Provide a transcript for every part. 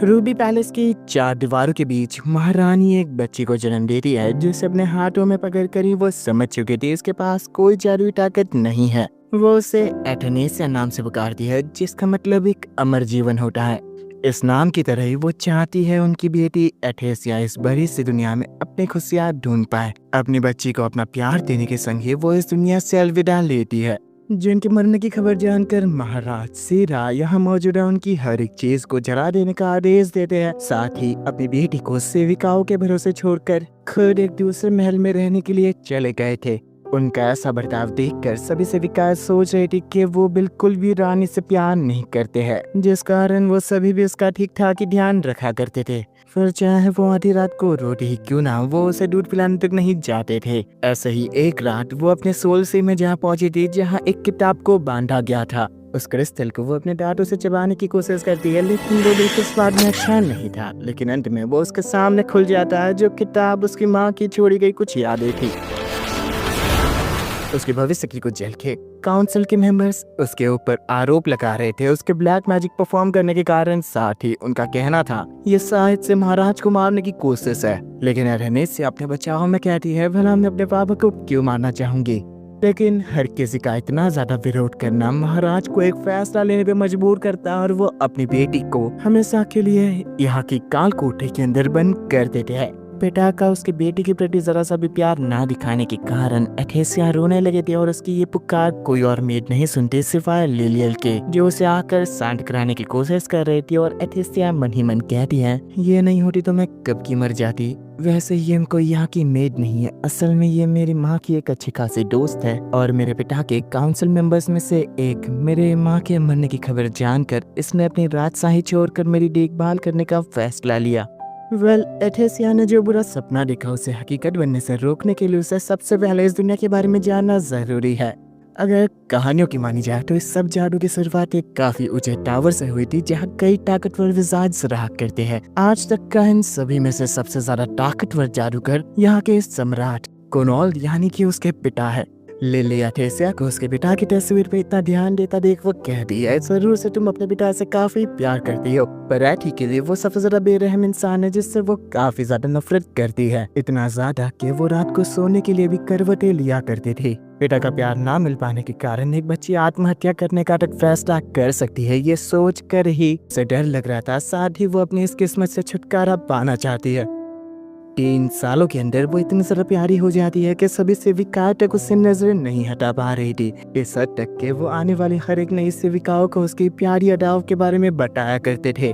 Ruby palace की चार दीवारों के बीच महारानी एक बच्ची को जन्म देती है, जिसे अपने हाथों में पकड़कर ही वो समझ चुकी थी इसके पास कोई जादुई ताकत नहीं है। वो उसे एथेनेसिया नाम से पुकारती है, जिसका मतलब एक अमर जीवन होता है। इस नाम की तरह ही वो चाहती है उनकी बेटी एथेसिया इस बड़ी सी दुनिया में अपनी खुशियाँ ढूंढ पाए। अपनी बच्ची को अपना प्यार देने के संग ही वो इस दुनिया से अलविदा लेती है। जिनके मरने की खबर जानकर महाराज सीरा यहाँ मौजूद उनकी हर एक चीज को जला देने का आदेश देते हैं। साथ ही अपनी बेटी को सेविकाओं के भरोसे छोड़कर खुद एक दूसरे महल में रहने के लिए चले गए थे। उनका ऐसा बर्ताव देखकर सभी सेविकाएं सोच रही थी कि वो बिल्कुल भी रानी से प्यार नहीं करते हैं, जिस कारण वो सभी भी उसका ठीक ठाक ही ध्यान रखा करते थे। फिर चाहे वो आधी रात को रोटी ही क्यों ना, वो उसे दूध पिलाने तक नहीं जाते थे। ऐसे ही एक रात वो अपने सोल से में जहाँ पहुंची थी, जहाँ एक किताब को बांधा गया था। उस क्रिस्टल को वो अपने दांतों से चबाने की कोशिश करती है, लेकिन वो बिल्कुल स्वाद में अच्छा नहीं था। लेकिन अंत में वो उसके सामने खुल जाता है, जो किताब उसकी माँ की छोड़ी गई कुछ यादें थी। उसके भविष्य की कुछ झलकें काउंसिल के मेंबर्स उसके ऊपर आरोप लगा रहे थे उसके ब्लैक मैजिक परफॉर्म करने के कारण। साथ ही उनका कहना था ये शायद से महाराज को मारने की कोशिश है। लेकिन एथेनेसिया अपने बचाव में कहती है, भला मैं अपने पापा को क्यों मारना चाहूंगी। लेकिन हर किसी का इतना ज्यादा विरोध करना महाराज को एक फैसला लेने पे मजबूर करता और वो अपनी बेटी को हमेशा के लिए यहाँ की काल कोठरी के अंदर बंद कर देते हैं। पिता का उसकी बेटी के प्रति जरा सा भी प्यार ना दिखाने के कारण एथेसिया रोने लगे थे और उसकी ये पुकार कोई और मेड नहीं सुनती सिवाय लिलियल के, जो उसे आकर शांत कराने की कोशिश कर रही थी। और एथेसिया मन ही मन कहती है, ये नहीं होती तो मैं कब की मर जाती। वैसे ये कोई यहाँ की मेड नहीं है, असल में ये मेरी माँ की एक अच्छी खासी दोस्त है और मेरे पिता के काउंसिल मेंबर्स में से एक। मेरे माँ के मरने की खबर जानकर इसने अपनी राजशाही छोड़कर मेरी देखभाल करने का फैसला लिया। एथेसिया ने जो बुरा सपना देखा उसे हकीकत बनने से रोकने के लिए उसे सबसे पहले इस दुनिया के बारे में जानना जरूरी है। अगर कहानियों की मानी जाए तो इस सब जादू की शुरुआत एक काफी ऊंचे टावर से हुई थी, जहां कई ताकतवर विजाज रहा करते हैं। आज तक का इन सभी में से सबसे ज्यादा ताकतवर जादूगर यहाँ के सम्राट कोनोल यानी कि उसके पिता है। लिली एथेसिया को उसके पिता की तस्वीर पे इतना ध्यान देता देख वो कहती है, जरूर से तुम अपने पिता से काफी प्यार करती हो, पर एथी के लिए वो सबसे ज्यादा बेरहम इंसान है जिससे वो काफी ज्यादा नफरत करती है। इतना ज्यादा कि वो रात को सोने के लिए भी करवटें लिया करती थी। पिता का प्यार ना मिल पाने के कारण एक बच्ची आत्महत्या करने का तक फैसला कर सकती है, ये सोच कर ही उसे डर लग रहा था। साथ ही वो अपनी इस किस्मत से छुटकारा पाना चाहती है। 3 सालों के अंदर वो इतनी ज्यादा प्यारी हो जाती है कि सभी सेविकाओं तक उससे नजर नहीं हटा पा रही थी। इस हद तक कि वो आने वाली हर एक नई सेविकाओं को उसकी प्यारी अदाओं के बारे में बताया करते थे।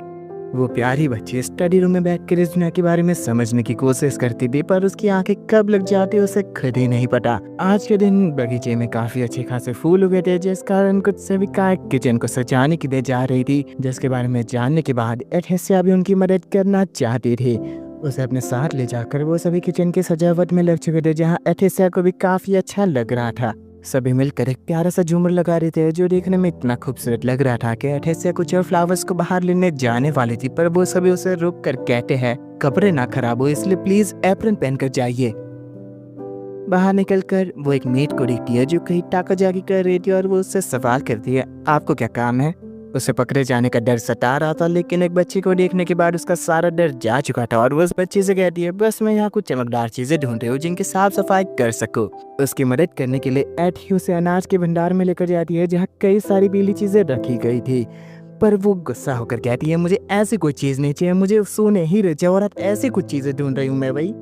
वो प्यारी बच्ची स्टडी रूम में बैठकर इस दुनिया के बारे में समझने की कोशिश करती थी, पर उसकी आंखें कब लग जाती उसे खुद ही नहीं पता। आज के दिन बगीचे में काफी अच्छे खासे फूल उगे थे, जिस कारण कुछ सेविकाएं किचन को सजाने के लिए जा रही थी, जिसके बारे में जानने के बाद एथेसिया भी उनकी मदद करना चाहती थी। उसे अपने साथ ले जाकर वो सभी किचन की सजावट में लग चुके थे, जहाँ एथेसिया को भी काफी अच्छा लग रहा था। सभी मिलकर एक प्यारा सा झूमर लगा रहे थे, जो देखने में इतना खूबसूरत लग रहा था कि एथेसिया कुछ और फ्लावर्स को बाहर लेने जाने वाली थी, पर वो सभी उसे रुक कर कहते हैं, कपड़े ना खराब हो इसलिए प्लीज एप्रन पहनकर जाइए। बाहर निकलकर वो एक मेड को देखती है जो कहीं टाकाजाकी कर रही थी और वो उससे सवाल करती है, आपको क्या काम है। उसे पकड़े जाने का डर सता रहा था, लेकिन एक बच्ची को देखने के बाद उसका सारा डर जा चुका था और वो उस बच्ची से कहती है, बस मैं यहाँ कुछ चमकदार चीजें ढूंढ रही हूँ जिनकी साफ सफाई कर सकूं। उसकी मदद करने के लिए एथी उसे अनाज के भंडार में लेकर जाती है, जहाँ कई सारी पीली चीजें रखी गई थी। पर वो गुस्सा होकर कहती है, मुझे ऐसी कोई चीज नहीं चाहिए, मुझे सोने ही रह जाओ और आप ऐसी कुछ चीजें ढूंढ रही हूँ मैं भाई।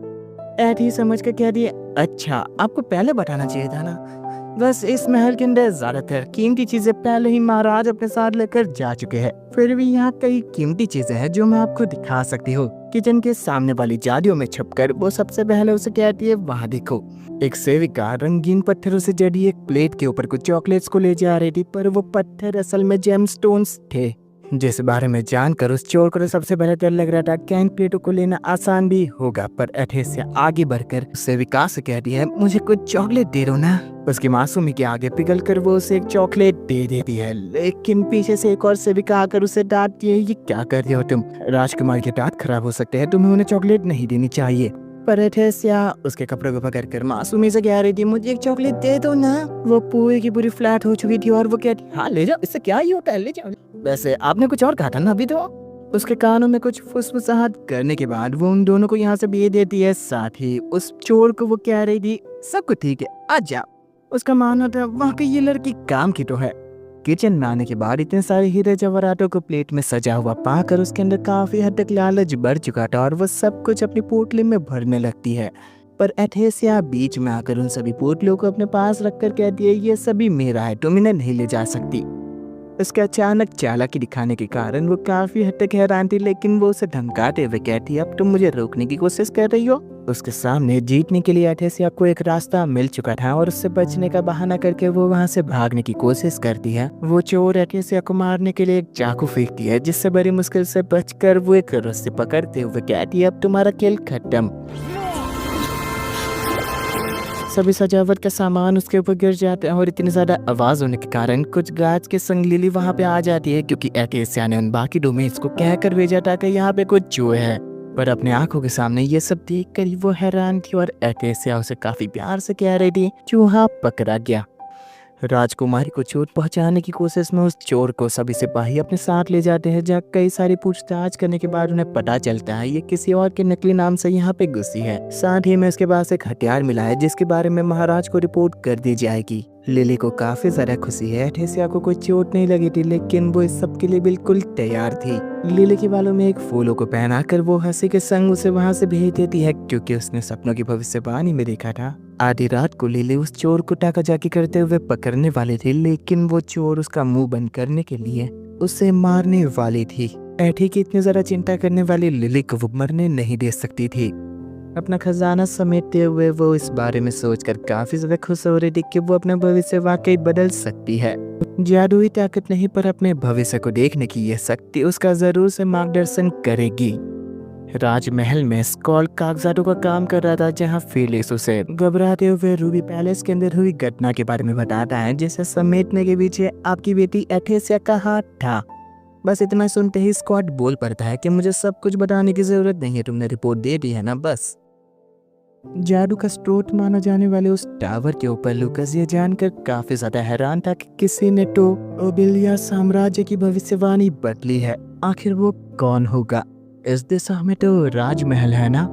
एथी समझ कर कहती है, अच्छा आपको पहले बताना चाहिए था ना। बस इस महल के अंदर ज्यादातर कीमती चीजें पहले ही महाराज अपने साथ लेकर जा चुके हैं, फिर भी यहाँ कई कीमती चीजें हैं जो मैं आपको दिखा सकती हूँ। किचन के सामने वाली जालियों में छुपकर वो सबसे पहले उसे कहती है, वहाँ देखो। एक सेविका रंगीन पत्थरों से जड़ी एक प्लेट के ऊपर कुछ चॉकलेट्स को ले जा रही थी, पर वो पत्थर असल में जेमस्टोन्स थे, जिस बारे में जानकर उस चोर को सबसे पहले डर लग रहा था कि इन प्लेटों को लेना आसान भी होगा। पर एथेसिया आगे बढ़कर सेविका से कहती है, मुझे कुछ चॉकलेट दे दो ना। उसकी मासूमी के आगे पिघल कर वो उसे एक चॉकलेट दे देती है, लेकिन पीछे से एक और सेविका आकर उसे डांटती है, ये क्या कर रहे हो तुम, राजकुमार के दांत खराब हो सकते हैं, तुम्हें उन्हें चॉकलेट नहीं देनी चाहिए। पर एथेसिया उसके कपड़ों को पकड़कर मासूमी से कह रही थी, मुझे एक चॉकलेट दे दो ना। वो पूरी की पूरी फ्लैट हो चुकी थी और वो कहती, हाँ ले जाओ, इससे क्या ही होता है, ले जाओ। वैसे आपने कुछ और कहा था ना अभी तो। उसके कानों में कुछ फुसफुसाहट करने के बाद वो उन दोनों को यहाँ से भेज देती है। साथ ही उस चोर को वो कह रही थी सब कुछ ठीक है, आ जा। उसका मानना था वाकई ये लड़की काम की तो है। किचन में आने के बाद इतने सारे हीरे जवाहरातों को प्लेट में सजा हुआ पाकर उसके अंदर काफी हद तक लालच बढ़ चुका था और वो सब कुछ अपनी पोटली में भरने लगती है। पर एथेसिया बीच में आकर उन सभी पोटलियों को अपने पास रखकर कहती है ये सभी मेरा है, तुम इन्हें नहीं ले जा सकती। उसके अचानक चालाकी दिखाने के कारण वो काफी हद तक हैरान थी, लेकिन वो उसे धमकाते हुए कहती अब तुम मुझे रोकने की कोशिश कर रही हो। उसके सामने जीतने के लिए एथेसिया को एक रास्ता मिल चुका था और उससे बचने का बहाना करके वो वहां से भागने की कोशिश करती है। वो चोर एथेसिया को मारने के लिए एक चाकू फेंकती है, जिससे बड़ी मुश्किल से बचकर वो एक रस्सी पकड़ते हुए कहती है अब तुम्हारा खेल खत्म। सभी सजावट का सामान उसके ऊपर गिर जाता है और इतनी ज्यादा आवाज होने के कारण कुछ गाज के संग लिली वहाँ पे आ जाती है, क्योंकि एथेसिया ने उन बाकी डोमेट्स को कहकर भेजा था कि यहाँ पे कुछ चूहे है। पर अपने आंखों के सामने ये सब देखकर वो हैरान थी और एथेसिया उसे काफी प्यार से कह रही थी चूहा पकड़ा गया। राजकुमारी को चोट पहुंचाने की कोशिश में उस चोर को सभी सिपाही अपने साथ ले जाते हैं, जहाँ कई सारी पूछताछ करने के बाद उन्हें पता चलता है ये किसी और के नकली नाम से यहाँ पे घुसी है। साथ ही में उसके पास एक हथियार मिला है जिसके बारे में महाराज को रिपोर्ट कर दी जाएगी। लिली को काफी ज्यादा खुशी है। एथेसिया को कोई चोट नहीं लगी थी, लेकिन वो इस सब के लिए बिल्कुल तैयार थी। लिली के बालों में एक फूलों को पहनाकर वो हंसी के संग उसे वहां से भेज देती है, क्योंकि उसने सपनों की भविष्यवाणी में देखा था। आधी रात को लिली उस चोर को टाकाजाकी करते हुए पकड़ने वाली थी, लेकिन वो चोर उसका मुंह बंद करने के लिए उसे मारने वाली थी। एठी की इतनी ज्यादा चिंता करने वाली लिली को वो मरने नहीं दे सकती थी। अपना खजाना समेटते हुए वो इस बारे में सोचकर काफी ज्यादा खुश हो रही थी कि वो अपना भविष्य वाकई बदल सकती है। जादुई ताकत नहीं, पर अपने भविष्य को देखने की यह शक्ति उसका जरूर से मार्गदर्शन करेगी। राजमहल में स्कॉल कागजातों का काम कर रहा था, जहां फेलिक्स उसे घबराते हुए रूबी पैलेस के अंदर हुई घटना के बारे में बताता है, जिसे समेटने के पीछे आपकी बेटी एथेसिया का हाथ था। बस इतना सुनते ही स्कॉट बोल पड़ता है कि मुझे सब कुछ बताने की जरूरत नहीं है, तुमने रिपोर्ट दे दी है ना। बस जादू का स्रोत माना जाने वाले उस टावर के ऊपर लुकस ये जानकर काफी ज्यादा हैरान था कि किसी ने तो ओबिलिया साम्राज्य की भविष्यवाणी बदली है। आखिर वो कौन होगा? इस दिशा में तो राजमहल है ना।